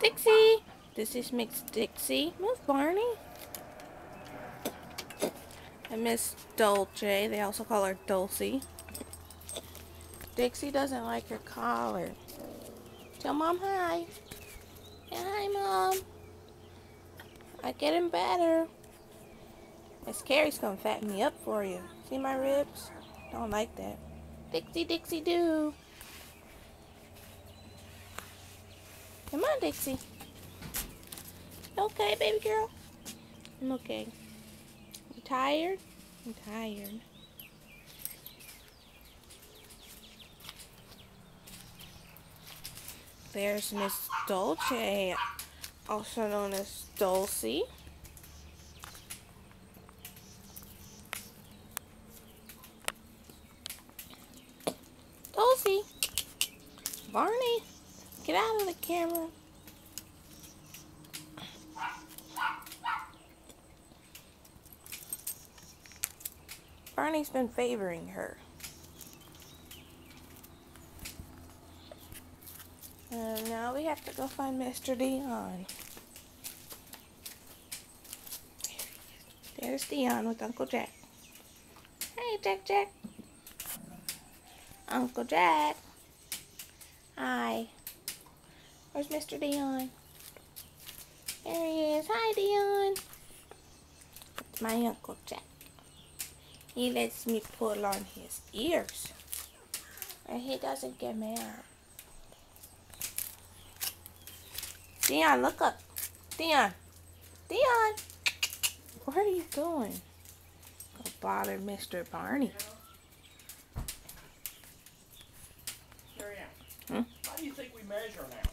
Dixie! This is Miss Dixie. Miss Barney. And Miss Dolce. They also call her Dulcie. Dixie doesn't like your collar. Tell Mom hi. Yeah, hi, Mom. I'm getting better. Miss Carrie's gonna fatten me up for you. See my ribs? Don't like that. Dixie, Dixie, do. Come on, Dixie. Okay, baby girl? I'm okay. You tired? I'm tired. There's Miss Dolce, also known as Dulcie. Dulcie! Barney! Get out of the camera. Barney's been favoring her. And now we have to go find Mr. Dion. There's Dion with Uncle Jack. Hey, Jack Jack. Uncle Jack. Hi. Where's Mr. Dion? There he is. Hi, Dion. It's my Uncle Jack. He lets me pull on his ears. And he doesn't get mad. Dion, look up. Dion. Dion. Where are you going? Go bother Mr. Barney. Carrie Ann, Hmm? how do you think we measure now?